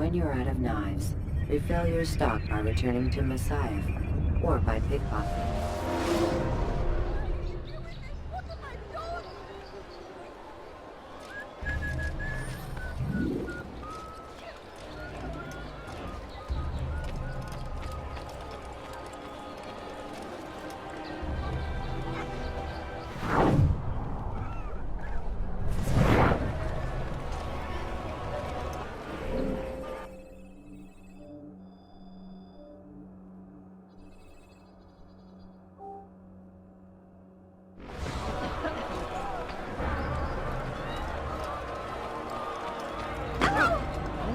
when you're out of knives, refill your stock by returning to Masyaf, or by pickpocketing.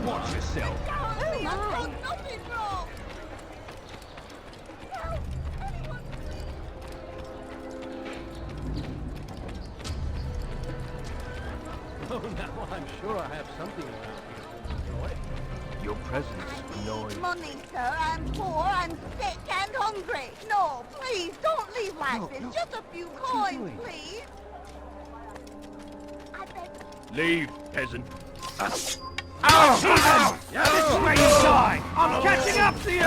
Watch yourself. Oh my! Nothing wrong. Oh, now I'm sure I have something around here to enjoy. Your presence annoys. Money, sir. I'm poor, I'm sick and hungry. No, please, don't leave like No, this. no. Just a few What are you coins, doing? please. I beg. Leave, peasant. Ow! Yeah, this is where you die! I'm catching up to you!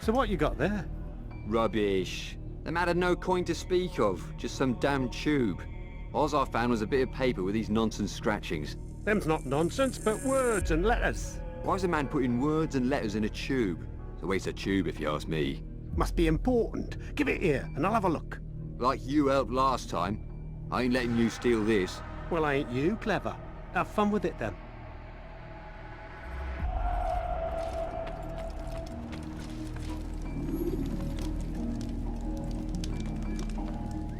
So what you got there? Rubbish. The man had no coin to speak of, just some damn tube. All I found was a bit of paper with these nonsense scratchings. Them's not nonsense, but words and letters. Why is a man putting words and letters in a tube? It's a waste of tube if you ask me. Must be important. Give it here, and I'll have a look. Like you helped last time. I ain't letting you steal this. Well, ain't you clever? Have fun with it then.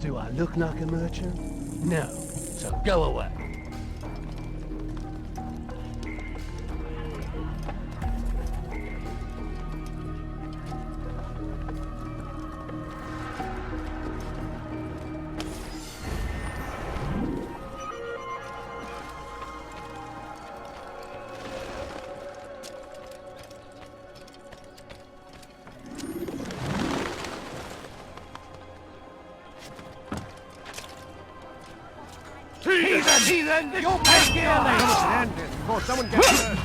Do I look like a merchant? No. So go away. Heathen! You'll pay dearly! End this before someone gets hurt.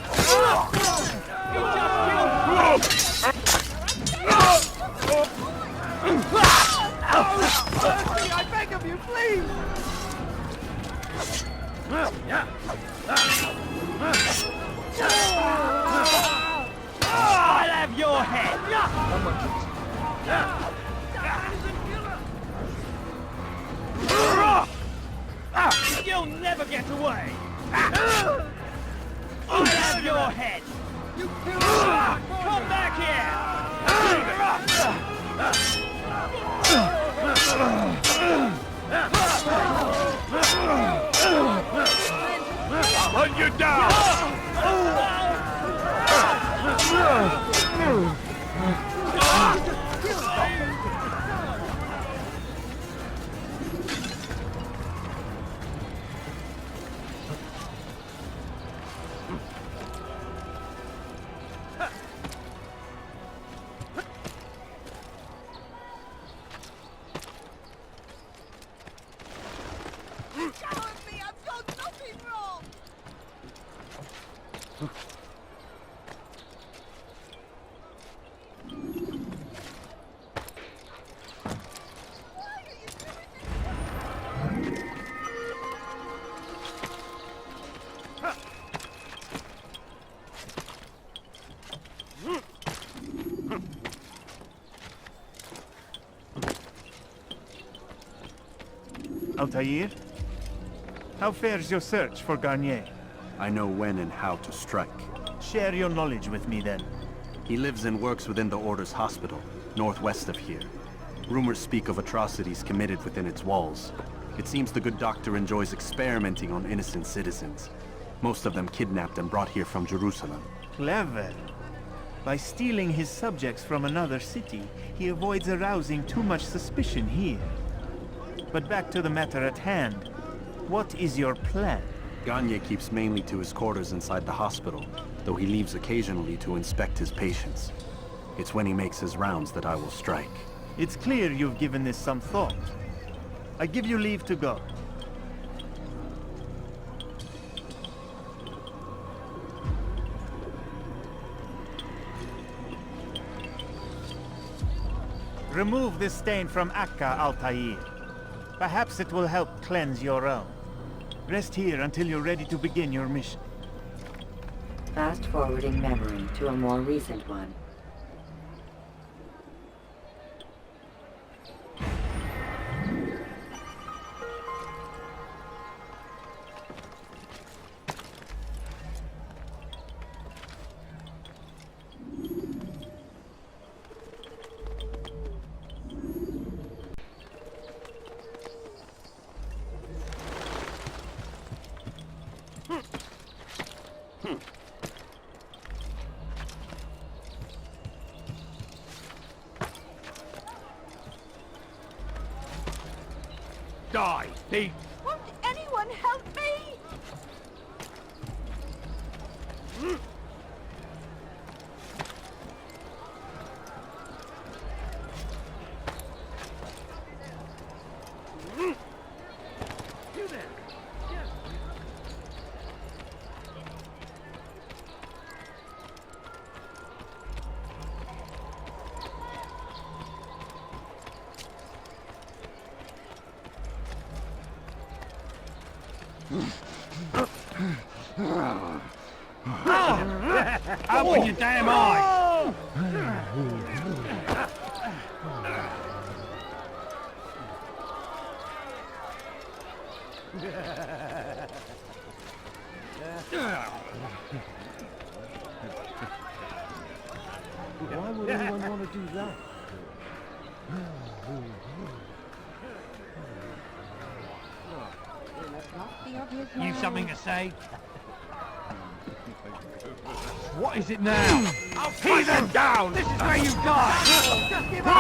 Mercy, I beg of you, please! I'll have your head! You'll never get away! I'll have your head! You killed me! Come back back I'll hunt you down! Coward me! I've done nothing wrong! Why are you doing this? Altair? How fares your search for Garnier? I know when and how to strike. Share your knowledge with me then. He lives and works within the Order's hospital, northwest of here. Rumors speak of atrocities committed within its walls. It seems the good doctor enjoys experimenting on innocent citizens. Most of them kidnapped and brought here from Jerusalem. Clever. By stealing his subjects from another city, he avoids arousing too much suspicion here. But back to the matter at hand. What is your plan? Gagne keeps mainly to his quarters inside the hospital, though he leaves occasionally to inspect his patients. It's when he makes his rounds that I will strike. It's clear you've given this some thought. I give you leave to go. Remove this stain from Akka, Altair. Perhaps it will help cleanse your own. Rest here until you're ready to begin your mission. Fast-forwarding memory to a more recent one. Die, thief! Won't anyone help me? You there! Yes. Open your damn eyes! Why would anyone want to do that? You something to say? What is it now? I'll pin them down! This is where you die! Just give up!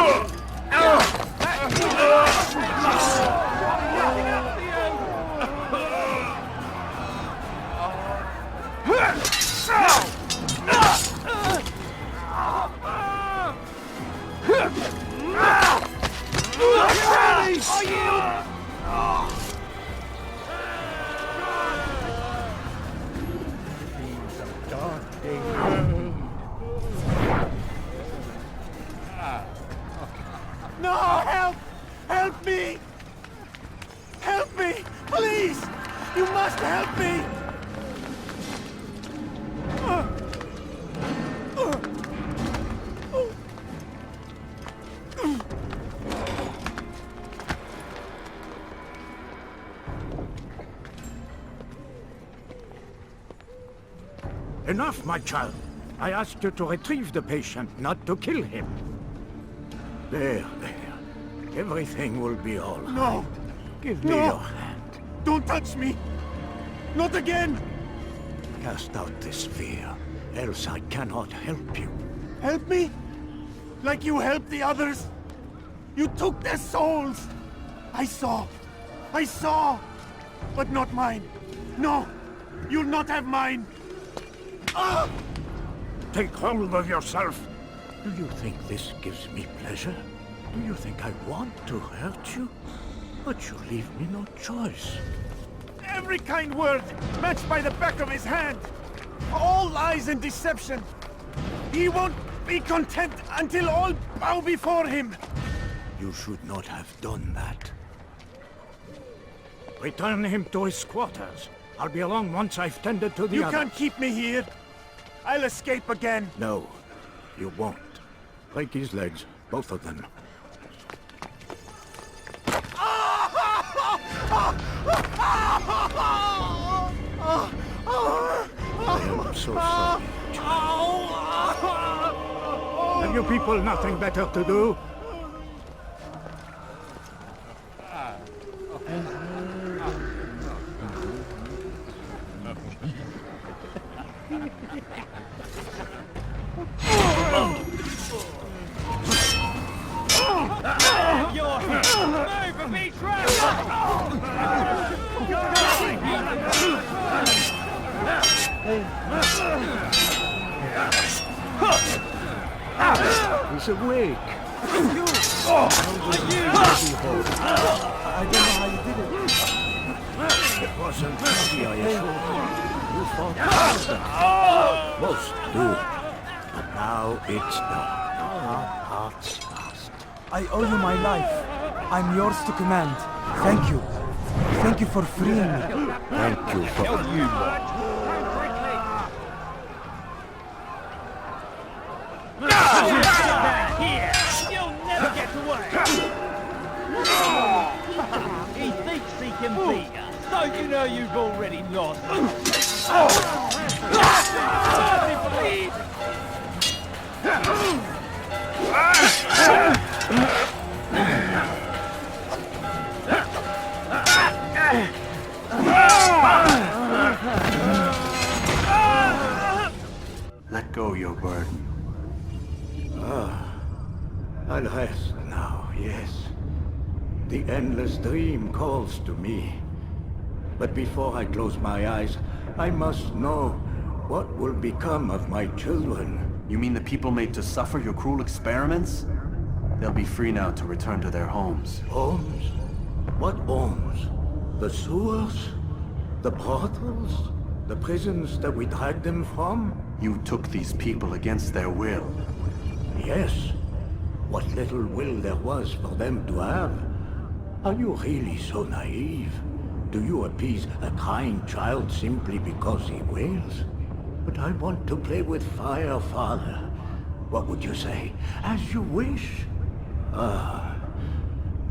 Are you? No! Help! Help me! Help me! Please! You must help me! Enough, my child. I asked you to retrieve the patient, not to kill him. There. Everything will be all right. No! Give me No. your hand. Don't touch me! Not again! Cast out this fear, else I cannot help you. Help me? Like you helped the others? You took their souls! I saw! But not mine! No! You'll not have mine! Ah! Take hold of yourself. Do you think this gives me pleasure? Do you think I want to hurt you? But you leave me no choice. Every kind word matched by the back of his hand! All lies and deception! He won't be content until all bow before him! You should not have done that. Return him to his quarters. I'll be along once I've tended to the You other. can't keep me here! I'll escape again! No, you won't. Break his legs, both of them. I am so sorry. Have you people nothing better to do? He's awake. I don't know how you did it. It wasn't easy, I assure you. You fought faster. Most do. But now it's done. Our paths crossed. I owe you my life. I'm yours to command. Thank you. Thank you for freeing me. Thank you for... You'll never get away! He thinks he can beat us. Don't you know you've already lost? Let go your burden. I'll rest now, yes. The endless dream calls to me. But before I close my eyes, I must know what will become of my children. You mean the people made to suffer your cruel experiments? They'll be free now to return to their homes. Homes? What homes? The sewers? The brothels? The prisons that we dragged them from? You took these people against their will. Yes. What little will there was for them to have. Are you really so naive? Do you appease a crying child simply because he wails? But I want to play with fire, Father. What would you say? As you wish? Ah.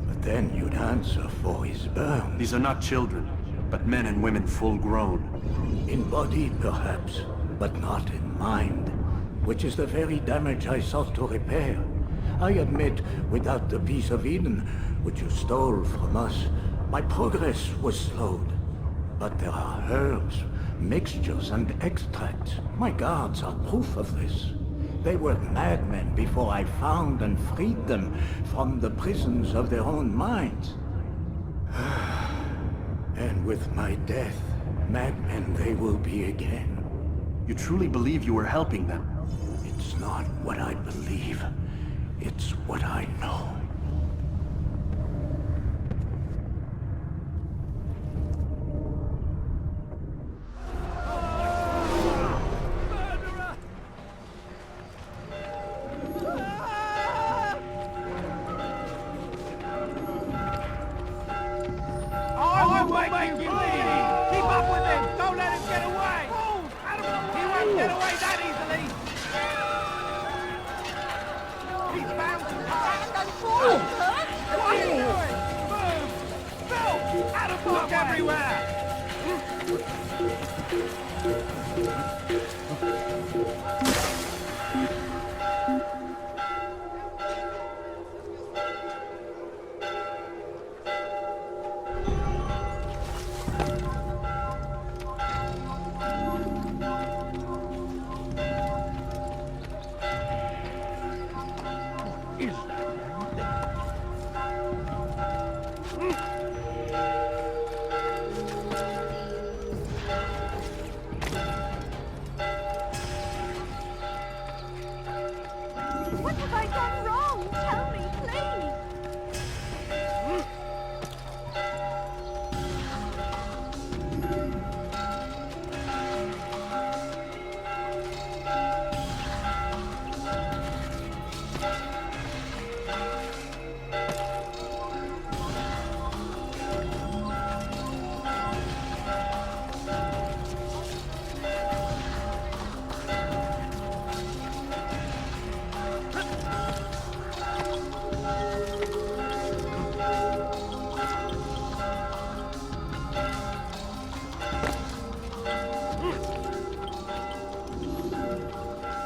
But then you'd answer for his burns. These are not children, but men and women full grown. In body, perhaps, but not in mind. Which is the very damage I sought to repair. I admit, without the piece of Eden, which you stole from us, my progress was slowed. But there are herbs, mixtures, and extracts. My guards are proof of this. They were madmen before I found and freed them from the prisons of their own minds. And with my death, madmen they will be again. You truly believe you were helping them? It's not what I believe. It's what I know. I will make you leave! Keep up with him! Don't let him get away! He won't get away that easily! He's bound to Stand and fall, Kurt! What are you doing? Move! Phil! Out of look everywhere!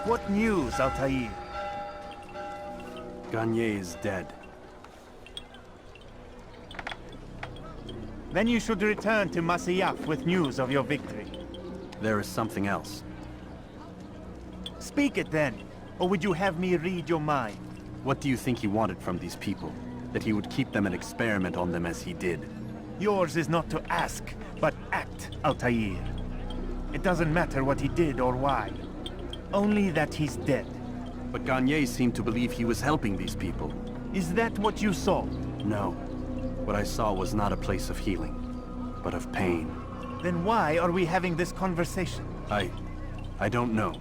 What news, Altair? Garnier is dead. Then you should return to Masyaf with news of your victory. There is something else. Speak it then, or would you have me read your mind? What do you think he wanted from these people? That he would keep them and experiment on them as he did? Yours is not to ask, but act, Altair. It doesn't matter what he did or why. Only that he's dead. But Garnier seemed to believe he was helping these people. Is that what you saw? No. What I saw was not a place of healing, but of pain. Then why are we having this conversation? I don't know.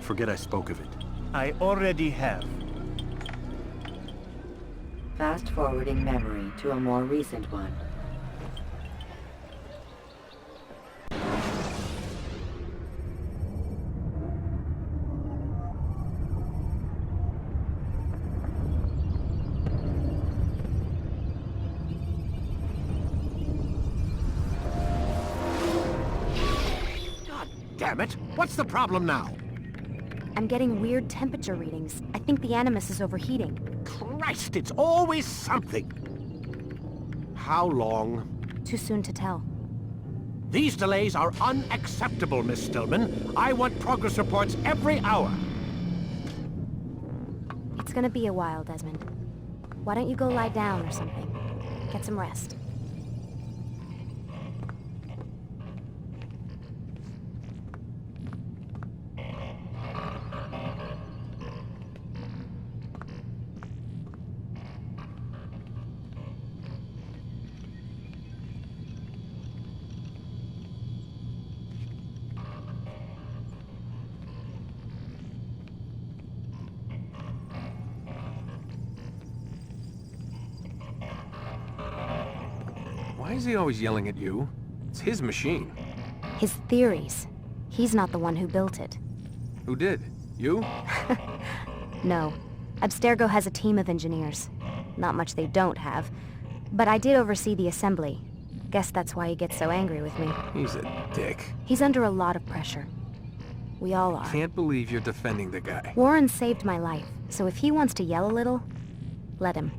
Forget I spoke of it. I already have. Fast-forwarding memory to a more recent one. Damn it! What's the problem now? I'm getting weird temperature readings. I think the Animus is overheating. Christ, it's always something! How long? Too soon to tell. These delays are unacceptable, Miss Stillman. I want progress reports every hour. It's gonna be a while, Desmond. Why don't you go lie down or something? Get some rest. Why is he always yelling at you? It's his machine. His theories. He's not the one who built it. Who did? You? No. Abstergo has a team of engineers. Not much they don't have. But I did oversee the assembly. Guess that's why he gets so angry with me. He's a dick. He's under a lot of pressure. We all are. Can't believe you're defending the guy. Warren saved my life, so if he wants to yell a little, let him.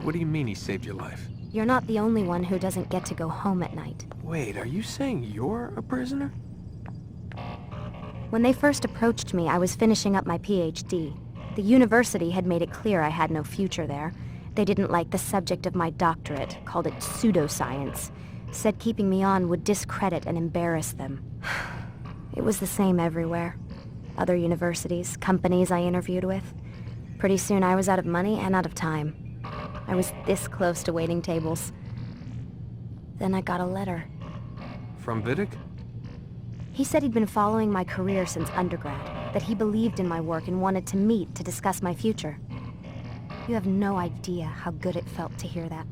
What do you mean he saved your life? You're not the only one who doesn't get to go home at night. Wait, are you saying you're a prisoner? When they first approached me, I was finishing up my PhD. The university had made it clear I had no future there. They didn't like the subject of my doctorate, called it pseudoscience. Said keeping me on would discredit and embarrass them. It was the same everywhere. Other universities, companies I interviewed with. Pretty soon I was out of money and out of time. I was this close to waiting tables. Then I got a letter. From Vidic? He said he'd been following my career since undergrad, that he believed in my work and wanted to meet to discuss my future. You have no idea how good it felt to hear that.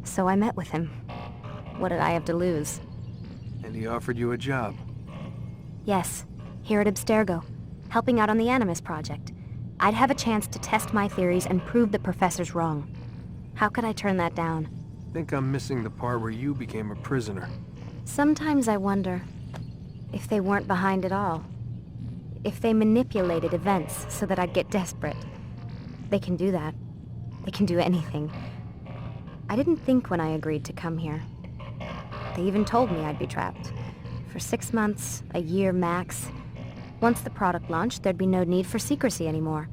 So I met with him. What did I have to lose? And he offered you a job. Yes, here at Abstergo, helping out on the Animus project. I'd have a chance to test my theories and prove the professors wrong. How could I turn that down? Think I'm missing the part where you became a prisoner. Sometimes I wonder if they weren't behind it all. If they manipulated events so that I'd get desperate. They can do that. They can do anything. I didn't think when I agreed to come here. They even told me I'd be trapped. For 6 months, a year max. Once the product launched, there'd be no need for secrecy anymore.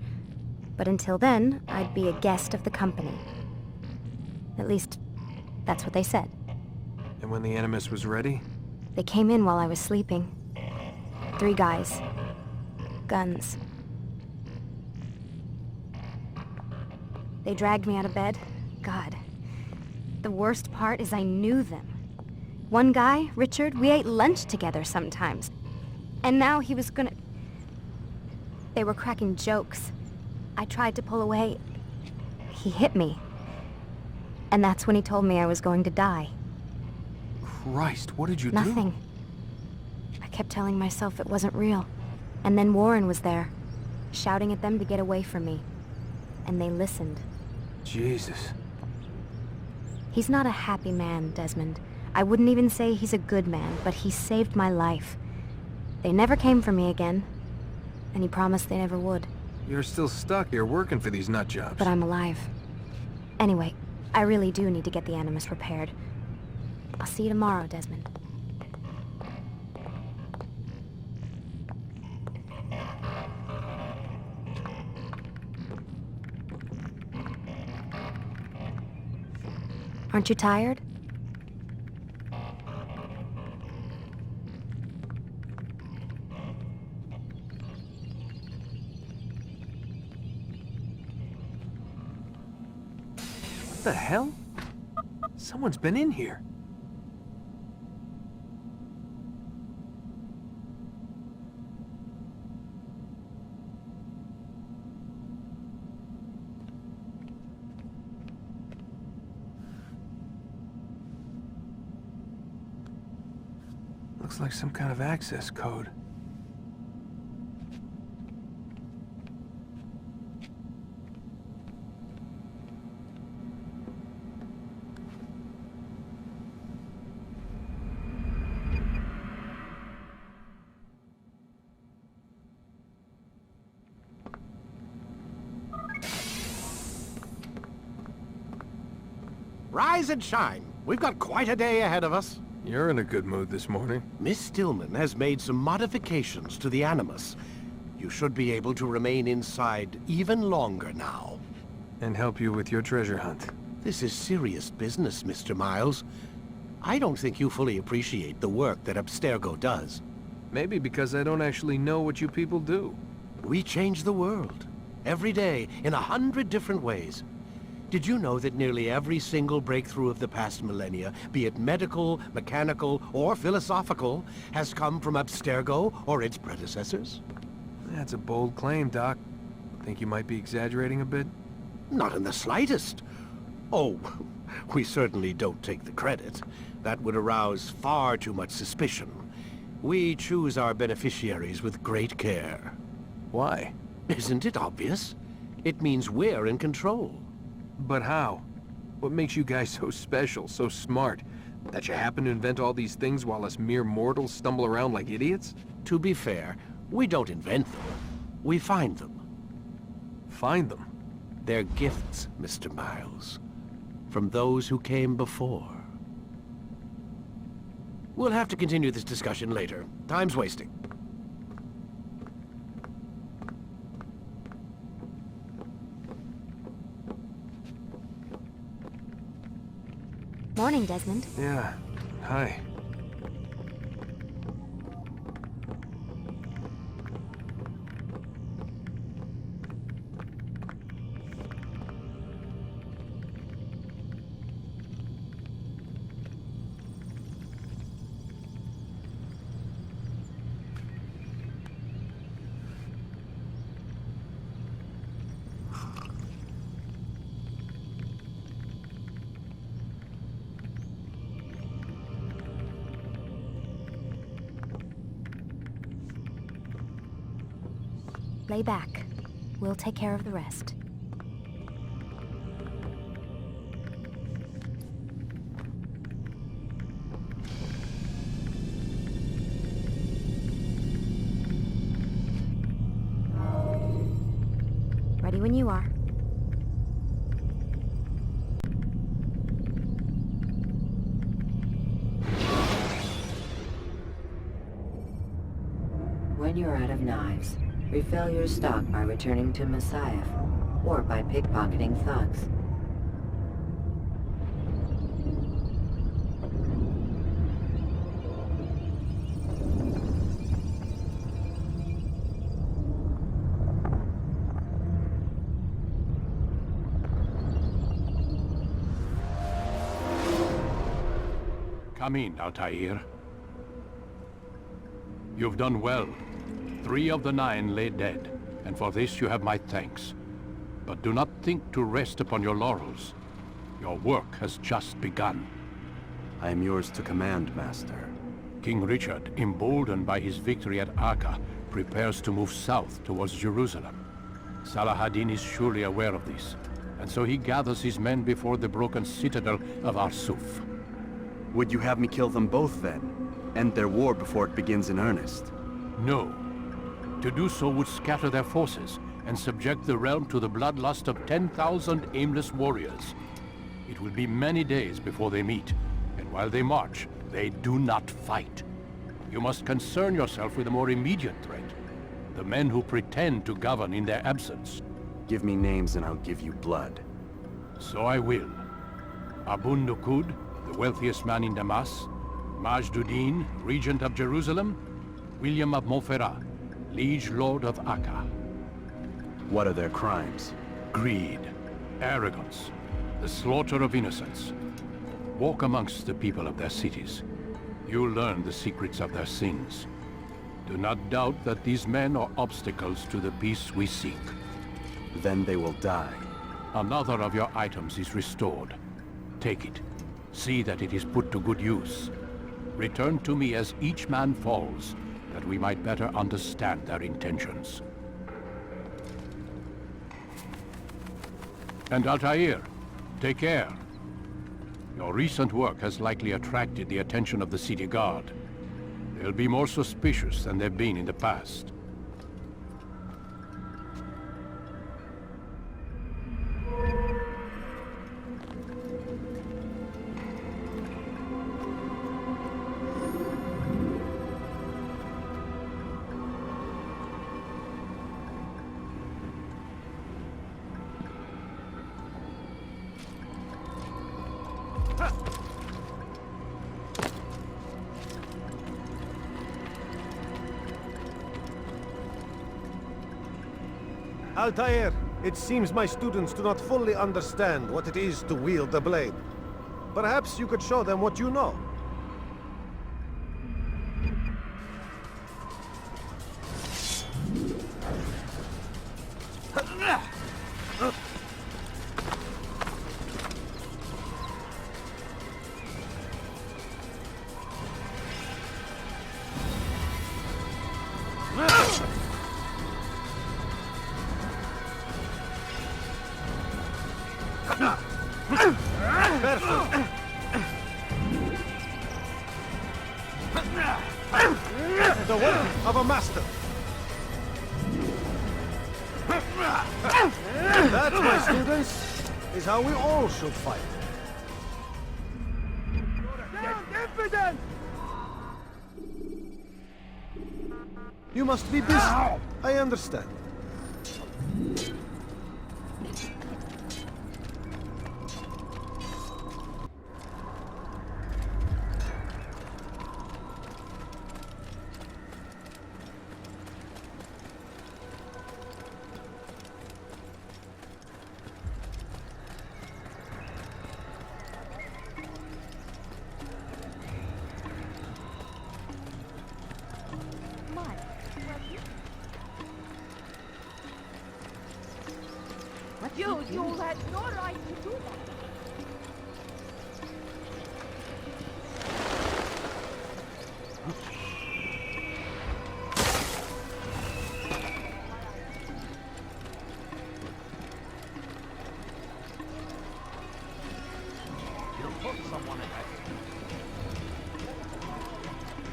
But until then, I'd be a guest of the company. At least, that's what they said. And when the Animus was ready? They came in while I was sleeping. 3 guys. Guns. They dragged me out of bed. God. The worst part is I knew them. One guy, Richard, we ate lunch together sometimes. And now he was gonna... They were cracking jokes. I tried to pull away. He hit me. And that's when he told me I was going to die. Christ, what did you do? Nothing. I kept telling myself it wasn't real. And then Warren was there. shouting at them to get away from me. And they listened. Jesus. He's not a happy man, Desmond. I wouldn't even say he's a good man, but he saved my life. They never came for me again, and he promised they never would. You're still stuck here working for these nut jobs. But I'm alive. Anyway, I really do need to get the Animus repaired. I'll see you tomorrow, Desmond. Aren't you tired? What the hell? Someone's been in here. Looks like some kind of access code. Rise and shine. We've got quite a day ahead of us. You're in a good mood this morning. Miss Stillman has made some modifications to the Animus. You should be able to remain inside even longer now. And help you with your treasure hunt. This is serious business, Mr. Miles. I don't think you fully appreciate the work that Abstergo does. Maybe because I don't actually know what you people do. We change the world. Every day, in 100 different ways. Did you know that nearly every single breakthrough of the past millennia, be it medical, mechanical, or philosophical, has come from Abstergo or its predecessors? That's a bold claim, Doc. Think you might be exaggerating a bit? Not in the slightest. Oh, we certainly don't take the credit. That would arouse far too much suspicion. We choose our beneficiaries with great care. Why? Isn't it obvious? It means we're in control. But how? What makes you guys so special, so smart? That you happen to invent all these things while us mere mortals stumble around like idiots? To be fair, we don't invent them. We find them. Find them? They're gifts, Mr. Miles. From those who came before. We'll have to continue this discussion later. Time's wasting. Morning, Desmond. Yeah. Hi. Lay back. We'll take care of the rest. Ready when you are. When you're out of knives, refill your stock by returning to Messiah, or by pickpocketing thugs. Come in, Altair. You've done well. 3 of the 9 lay dead, and for this you have my thanks. But do not think to rest upon your laurels. Your work has just begun. I am yours to command, Master. King Richard, emboldened by his victory at Acre, prepares to move south towards Jerusalem. Salah-ad-Din is surely aware of this, and so he gathers his men before the broken citadel of Arsuf. Would you have me kill them both then? End their war before it begins in earnest? No. To do so would scatter their forces and subject the realm to the bloodlust of 10,000 aimless warriors. It will be many days before they meet, and while they march, they do not fight. You must concern yourself with a more immediate threat. The men who pretend to govern in their absence. Give me names and I'll give you blood. So I will. Abun Nukud, the wealthiest man in Damas. Majduddin, regent of Jerusalem. William of Montferrat, liege lord of Akka. What are their crimes? Greed, arrogance, the slaughter of innocents. Walk amongst the people of their cities. You'll learn the secrets of their sins. Do not doubt that these men are obstacles to the peace we seek. Then they will die. Another of your items is restored. Take it. See that it is put to good use. Return to me as each man falls, that we might better understand their intentions. And Altair, take care. Your recent work has likely attracted the attention of the city guard. They'll be more suspicious than they've been in the past. Altair, it seems my students do not fully understand what it is to wield the blade. Perhaps you could show them what you know. The work of a master. That, my students, is how we all should fight. You must be busy. I understand. You had no right to do that. You put someone in that.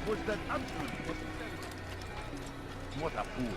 Was that absolute? What a fool.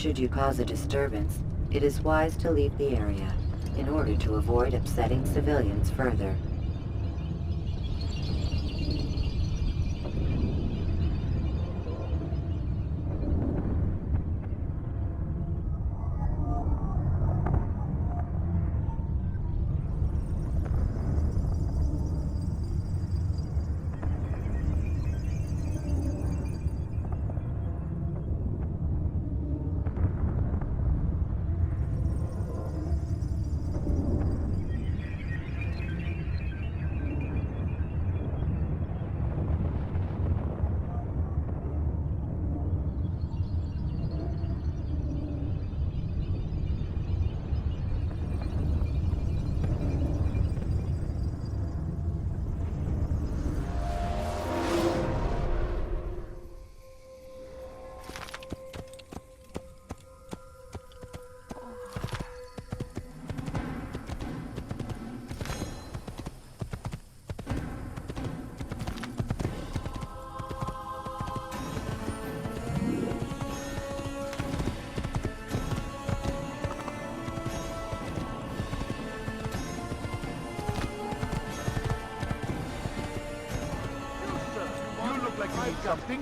Should you cause a disturbance, it is wise to leave the area in order to avoid upsetting civilians further.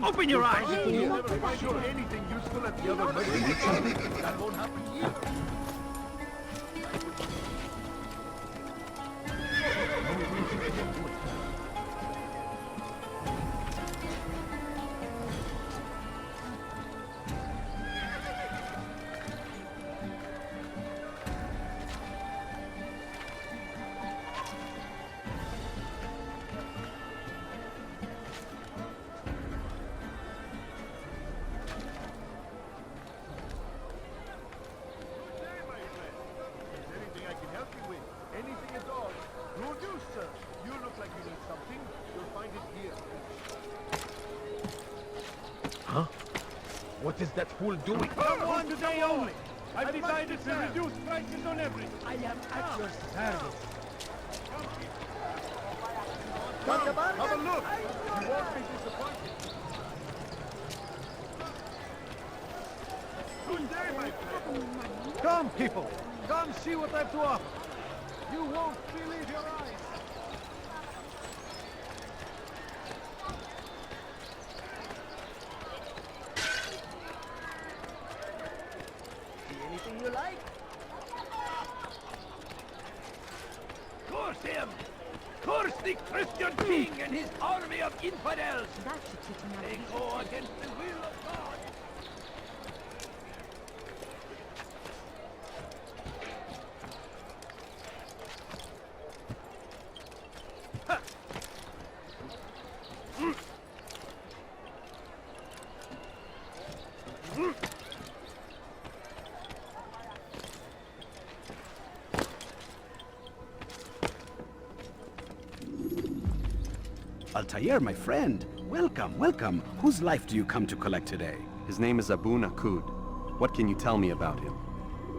Open your eyes! Sure, anything useful at the other merchant. That won't happen here. What is that fool doing? One day only! I've decided to reduce prices on everything! I am at your service! Come, have a look! You won't be disappointed! Good day, my friend! Come, people! Come see what I have to offer! You won't believe your eyes! You like? Curse him! Curse the Christian king and his army of infidels! They go against the will of God! Altair, my friend. Welcome, welcome. Whose life do you come to collect today? His name is Abu Nakud. What can you tell me about him?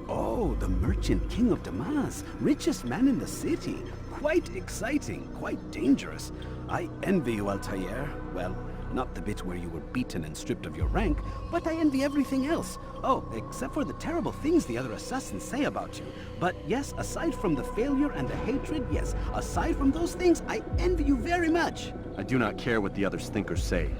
Oh, the merchant king of Damas. Richest man in the city. Quite exciting, quite dangerous. I envy you, Altair. Well, not the bit where you were beaten and stripped of your rank, but I envy everything else. Oh, except for the terrible things the other assassins say about you. But yes, aside from the failure and the hatred, yes, aside from those things, I envy you very much. I do not care what the others think or say.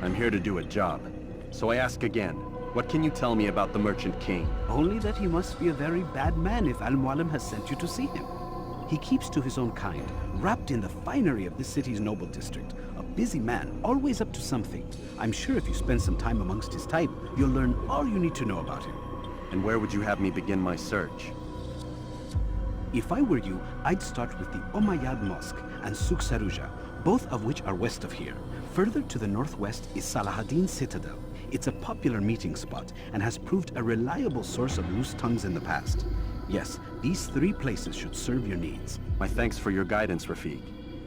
I'm here to do a job. So I ask again, what can you tell me about the Merchant King? Only that he must be a very bad man if Al-Mualim has sent you to see him. He keeps to his own kind, wrapped in the finery of this city's noble district. A busy man, always up to something. I'm sure if you spend some time amongst his type, you'll learn all you need to know about him. And where would you have me begin my search? If I were you, I'd start with the Umayyad Mosque and Souk Saruja, both of which are west of here. Further to the northwest is Salahaddin Citadel. It's a popular meeting spot and has proved a reliable source of loose tongues in the past. Yes, these 3 places should serve your needs. My thanks for your guidance, Rafiq.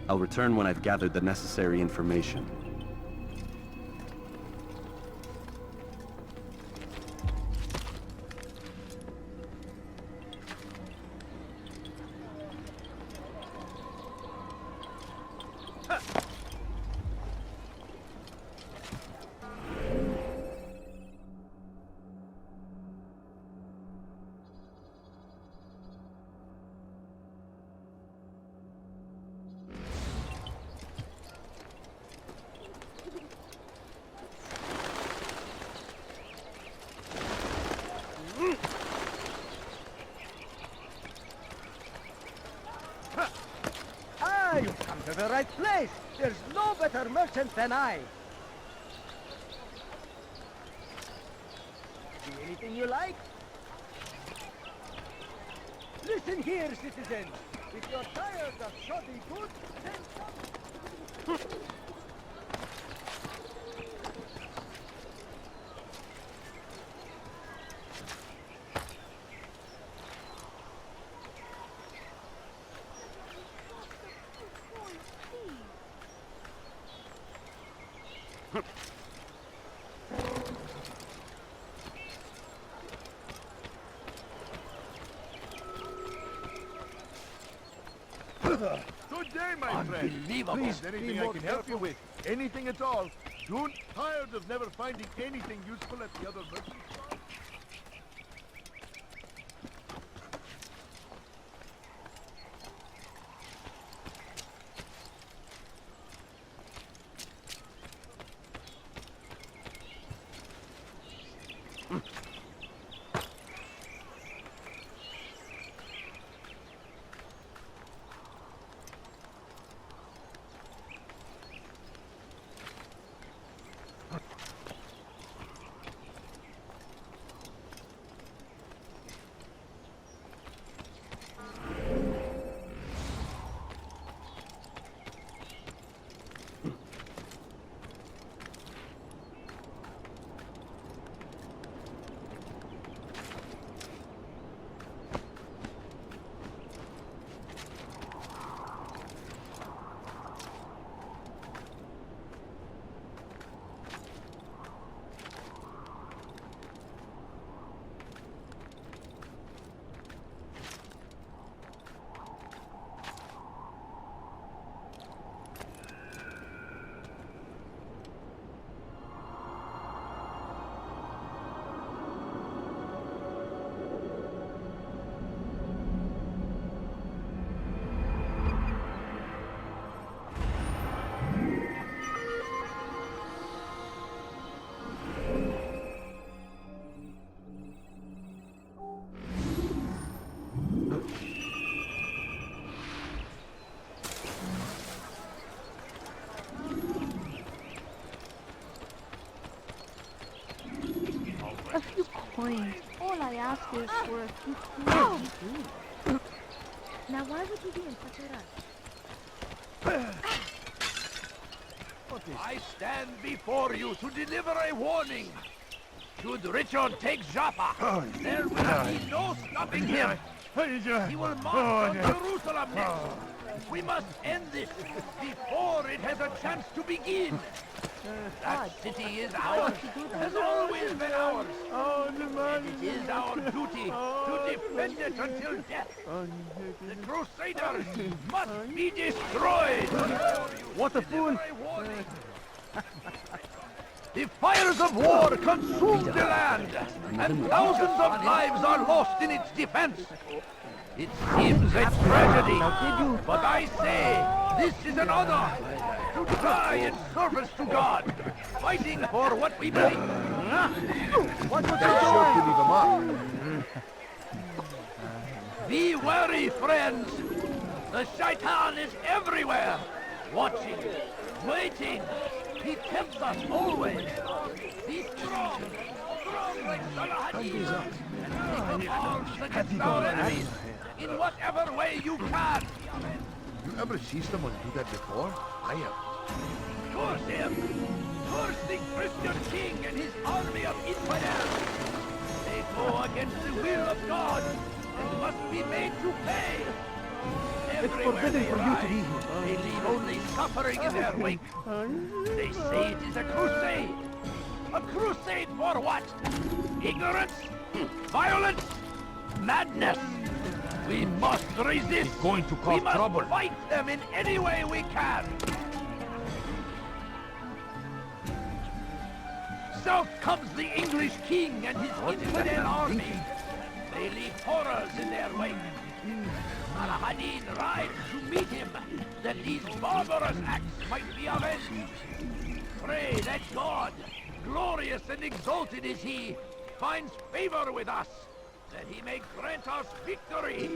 I'll return when I've gathered the necessary information. You've come to the right place. There's no better merchant than I. See anything you like? Listen here, citizen. If you're tired of shoddy goods, then come. Good day, my friend. Unbelievable. Please, anything I can help you with? Anything at all. Don't tired of never finding anything useful at the other merchant stores? A few coins. All I ask is for a few coins. Now why would you be in such a rush? I stand before you to deliver a warning. Should Richard take Joppa, there will be no stopping him. He will march on Jerusalem next. We must end this before it has a chance to begin. That city is ours, has always been ours. And it is our duty to defend it until death. The Crusaders must be destroyed. What a fool! The fires of war consume the land, and thousands of lives are lost in its defense. It seems a tragedy, but I say this is an honor to die in service to God, fighting for what we believe. What was Be wary, friends. The Shaitan is everywhere, watching, waiting. He tempts us always. Be strong, strong like Salahadin, and take up arms against our enemies in whatever way you can. You ever see someone do that before? I have. Curse him! Curse the Christian king and his army of infidels! They go against the will of God and must be made to pay! It's forbidden for you to be here. They leave only suffering in their wake. They say it is a crusade. A crusade for what? Ignorance? Violence? Madness? We must resist. It's going to cause trouble. We must fight them in any way we can. South comes the English king and his infidel army. They leave horrors in their wake. Saladin rides to meet him, that these barbarous acts might be avenged. Pray that God, glorious and exalted is he, finds favor with us, that he may grant us victory.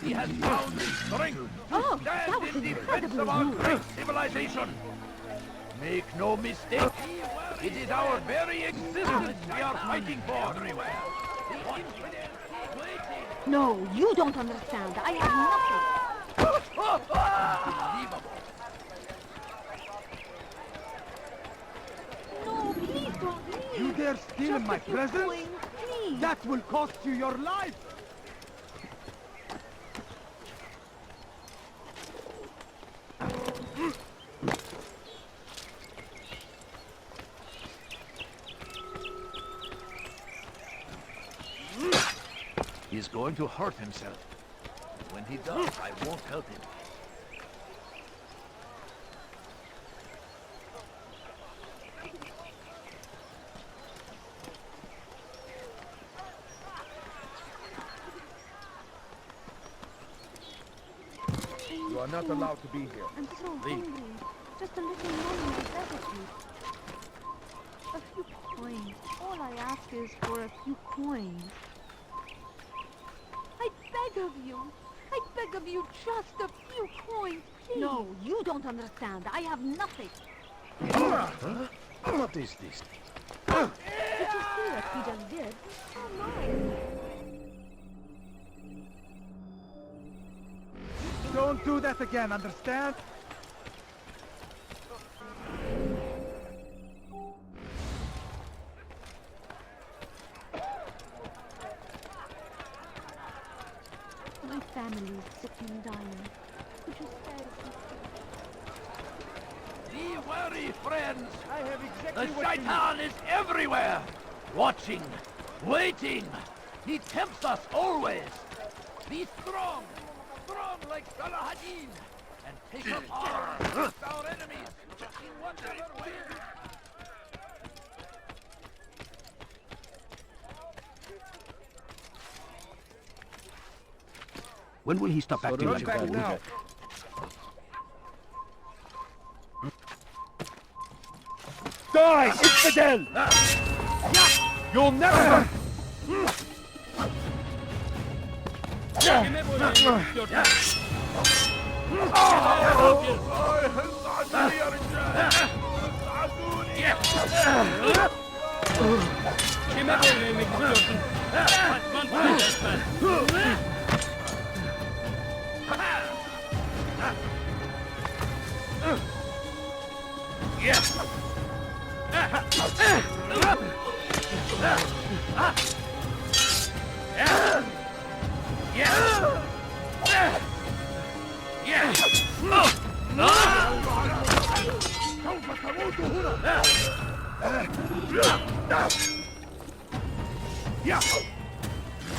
He has found the strength to stand in defense of our great civilization. Make no mistake, it is our very existence we are fighting for. The infidels waiting. No, you don't understand. I have nothing. Unbelievable. No, please don't leave. You dare steal in my presence? Please. That will cost you your life! He's going to hurt himself. When he does, I won't help him. You are not allowed to be here. I'm so Leave. hungry. Just a little money, I beg of you. A few coins. All I ask is for a few coins. I beg of you. I beg of you, just a few coins, please. No, you don't understand. I have nothing. What is this? Did you see what he just did? Oh, my. Don't do that again, understand? My family is sick and dying. Could you spare us? Be wary, friends. I have exactly The what you need. Shaitan is everywhere. Watching. Waiting. He tempts us always. Be strong. Strong like Salah ad-Din. And take up arms against our enemies. In whatever way. When will he stop acting like a back fool? now. Die, infidel! You'll never...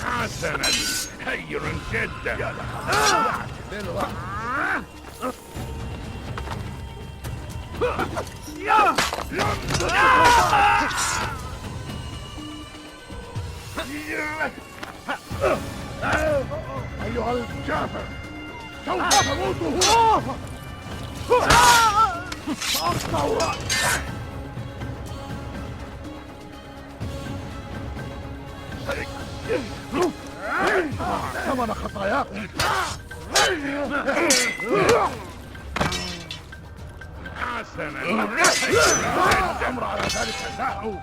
حسنا خير جدا أيها الكافر سوف تموت هنا ثمن خطاياكم حسنا الأمر على ذلك النحو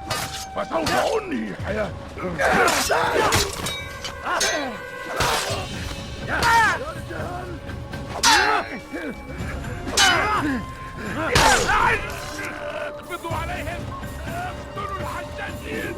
فسوف أنهي حياتي اقبضوا عليهم اقتلوا الحشاشين